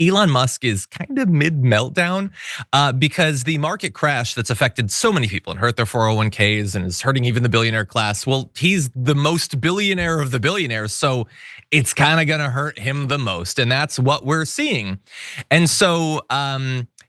Elon Musk is kind of mid-meltdown because the market crash that's affected so many people and hurt their 401ks and is hurting even the billionaire class. Well, he's the most billionaire of the billionaires, so it's kind of gonna hurt him the most, and that's what we're seeing. And so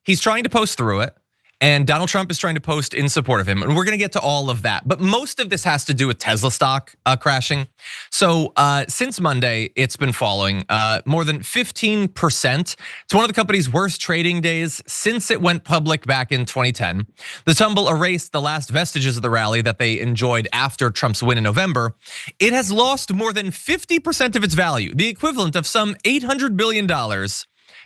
he's trying to post through it. And Donald Trump is trying to post in support of him. And we're gonna get to all of that. But most of this has to do with Tesla stock crashing. So since Monday, it's been falling more than 15%. It's one of the company's worst trading days since it went public back in 2010. The tumble erased the last vestiges of the rally that they enjoyed after Trump's win in November. It has lost more than 50% of its value, the equivalent of some $800 billion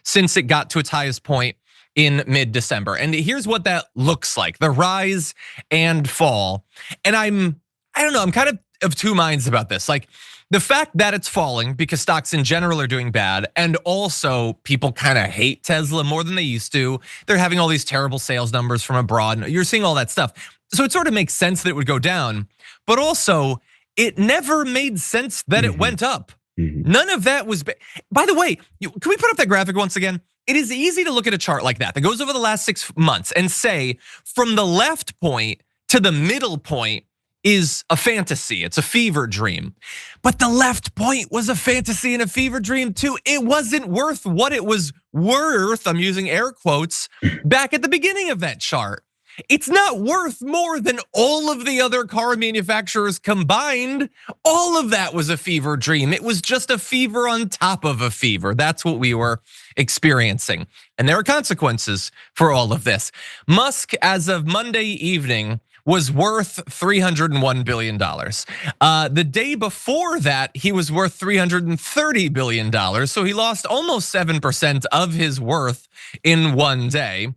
since it got to its highest point in mid-December. And here's what that looks like, the rise and fall. And I don't know, I'm kind of two minds about this. Like the fact that it's falling because stocks in general are doing bad, and also people kind of hate Tesla more than they used to. They're having all these terrible sales numbers from abroad. You're seeing all that stuff. So it sort of makes sense that it would go down, but also it never made sense that it went up. None of that was, by the way, can we put up that graphic once again? It is easy to look at a chart like that goes over the last 6 months and say from the left point to the middle point is a fantasy, it's a fever dream. But the left point was a fantasy and a fever dream too. It wasn't worth what it was worth, I'm using air quotes, back at the beginning of that chart. It's not worth more than all of the other car manufacturers combined. All of that was a fever dream. It was just a fever on top of a fever. That's what we were experiencing. And there are consequences for all of this. Musk, as of Monday evening, was worth $301 billion. The day before that, he was worth $330 billion. So he lost almost 7% of his worth in one day.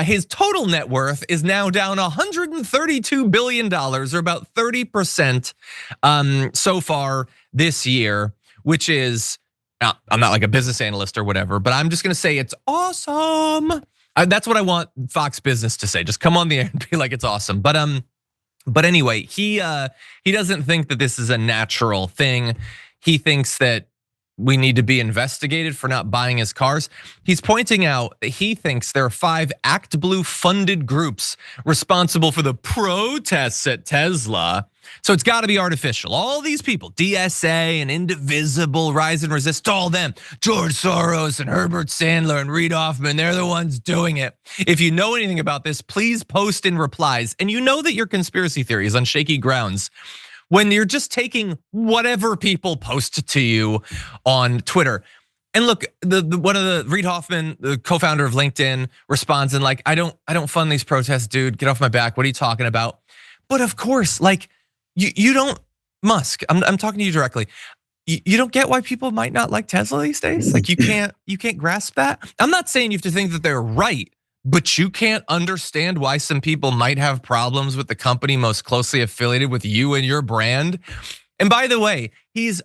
His total net worth is now down $132 billion, or about 30% so far this year, which is, I'm not like a business analyst or whatever, but I'm just gonna say it's awesome. That's what I want Fox Business to say. Just come on the air and be like, it's awesome. But anyway, he doesn't think that this is a natural thing. He thinks that we need to be investigated for not buying his cars. He's pointing out that he thinks there are 5 Act Blue funded groups responsible for the protests at Tesla. So it's gotta be artificial. All these people, DSA and Indivisible, Rise and Resist, all them, George Soros and Herbert Sandler and Reid Hoffman, they're the ones doing it. If you know anything about this, please post in replies. And you know that your conspiracy theory is on shaky grounds when you're just taking whatever people post to you on Twitter. And look, one of the Reid Hoffman, the co-founder of LinkedIn, responds and like, I don't fund these protests, dude. Get off my back. What are you talking about? But of course, like you don't, Musk, I'm talking to you directly. You don't get why people might not like Tesla these days? Like you can't grasp that? I'm not saying you have to think that they're right, but you can't understand why some people might have problems with the company most closely affiliated with you and your brand. And by the way, he's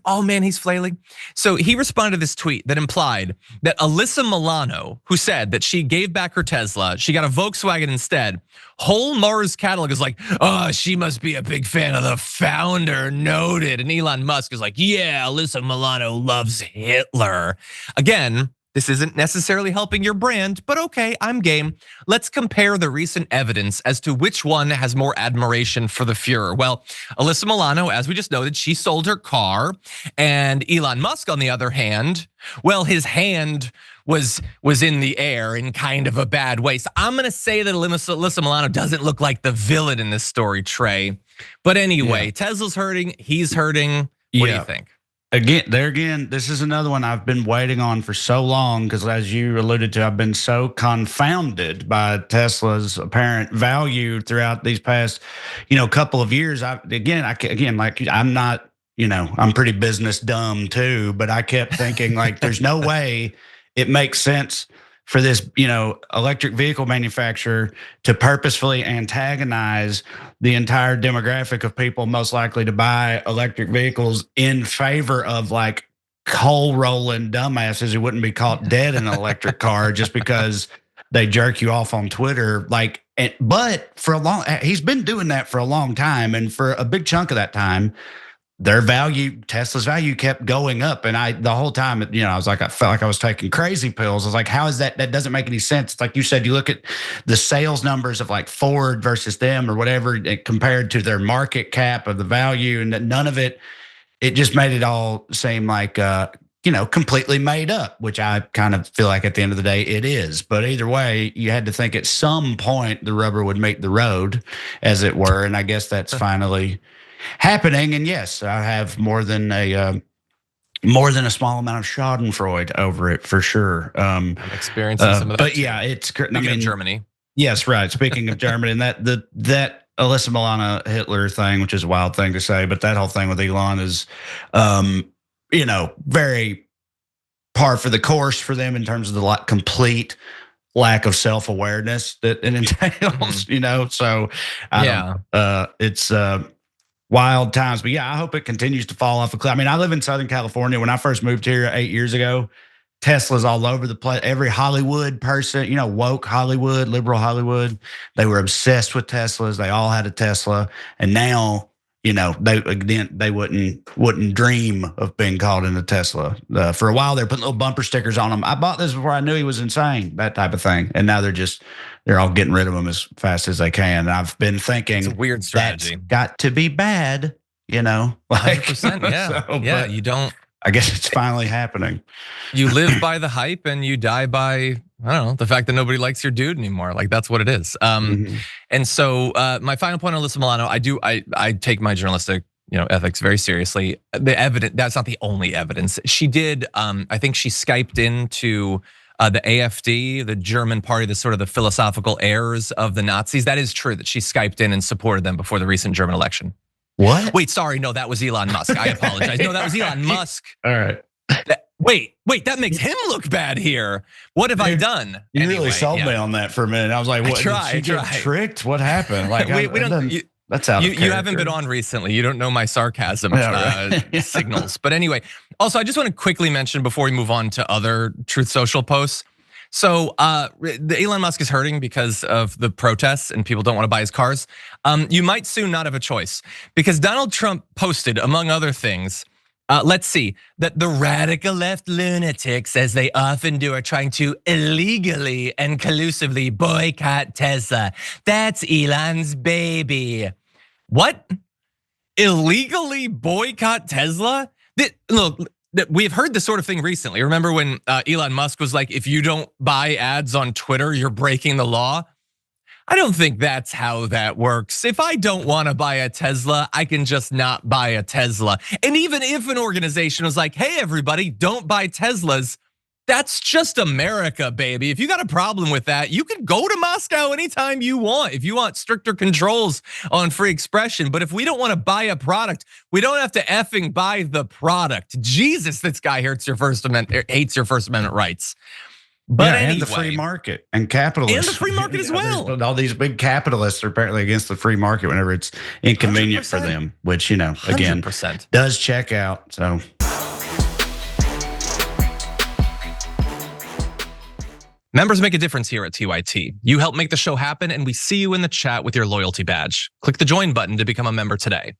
flailing. So he responded to this tweet that implied that Alyssa Milano, who said that she gave back her Tesla, she got a Volkswagen instead. Whole Mars catalog is like, oh, she must be a big fan of the founder, noted. And Elon Musk is like, yeah, Alyssa Milano loves Hitler. Again, this isn't necessarily helping your brand, but okay, I'm game. Let's compare the recent evidence as to which one has more admiration for the Fuhrer. Well, Alyssa Milano, as we just noted, she sold her car. And Elon Musk, on the other hand, well, his hand was in the air in kind of a bad way. So I'm gonna say that Alyssa Milano doesn't look like the villain in this story, Trey. But anyway, Tesla's hurting, he's hurting. What do you think? Again, this is another one I've been waiting on for so long because, as you alluded to, I've been so confounded by Tesla's apparent value throughout these past, couple of years. I'm not, I'm pretty business dumb too, but I kept thinking like, there's no way it makes sense for this, electric vehicle manufacturer to purposefully antagonize the entire demographic of people most likely to buy electric vehicles in favor of like coal rolling dumbasses who wouldn't be caught dead in an electric car just because they jerk you off on Twitter. But he's been doing that for a long time, and for a big chunk of that time, their value, Tesla's value kept going up. And the whole time, I was like, I felt like I was taking crazy pills. I was like, how is that? That doesn't make any sense. It's like you said, you look at the sales numbers of like Ford versus them or whatever, compared to their market cap of the value, and none of it, it just made it all seem like, completely made up, which I kind of feel like at the end of the day it is. But either way, you had to think at some point the rubber would meet the road, as it were. And I guess that's finally happening. And yes, I have more than a small amount of Schadenfreude over it for sure. I'm experiencing some of that. But yeah, it's. Speaking of Germany. Yes, right. Speaking of Germany, and that Alyssa Milano Hitler thing, which is a wild thing to say, but that whole thing with Elon is, very par for the course for them in terms of the complete lack of self-awareness that it entails. So it's wild times. But yeah, I hope it continues to fall off a cliff. I mean, I live in Southern California. When I first moved here 8 years ago, Tesla's all over the place. Every Hollywood person, woke Hollywood, liberal Hollywood, they were obsessed with Teslas. They all had a Tesla. And now, they wouldn't dream of being called in a Tesla. For a while, they're putting little bumper stickers on them. I bought this before I knew he was insane, that type of thing. And now they're all getting rid of them as fast as they can. And I've been thinking, it's a weird strategy. That's got to be bad, like 100%, yeah. You don't. I guess it's finally happening. You live by the hype and you die by, I don't know, the fact that nobody likes your dude anymore. Like, that's what it is. And so my final point on Alyssa Milano, I take my journalistic ethics very seriously. The evidence, that's not the only evidence. She did, I think she Skyped into the AfD, the German party, the sort of the philosophical heirs of the Nazis. That is true that she Skyped in and supported them before the recent German election. What? Wait, sorry, no, that was Elon Musk. I apologize. No, that was Elon Musk. All right. Wait, that makes him look bad here. What have I done? You really sold me on that for a minute. I was like, what? Did she get tricked? What happened? Like, we don't. That's out of character. You haven't been on recently. You don't know my sarcasm signals. But anyway, also, I just want to quickly mention before we move on to other Truth Social posts. So the Elon Musk is hurting because of the protests and people don't want to buy his cars. You might soon not have a choice because Donald Trump posted, among other things, let's see, that the radical left lunatics, as they often do, are trying to illegally and collusively boycott Tesla. That's Elon's baby. What? Illegally boycott Tesla? Look. We've heard this sort of thing recently. Remember when Elon Musk was like, if you don't buy ads on Twitter, you're breaking the law? I don't think that's how that works. If I don't want to buy a Tesla, I can just not buy a Tesla. And even if an organization was like, hey, everybody, don't buy Teslas, that's just America, baby. If you got a problem with that, you can go to Moscow anytime you want. If you want stricter controls on free expression. But if we don't want to buy a product, we don't have to effing buy the product. Jesus, this guy hates your First Amendment rights. But anyway, and the free market and capitalists. And the free market as well. All these big capitalists are apparently against the free market whenever it's inconvenient 100%. For them, which, again, 100%. Does check out, so. Members make a difference here at TYT. You help make the show happen, and we see you in the chat with your loyalty badge. Click the join button to become a member today.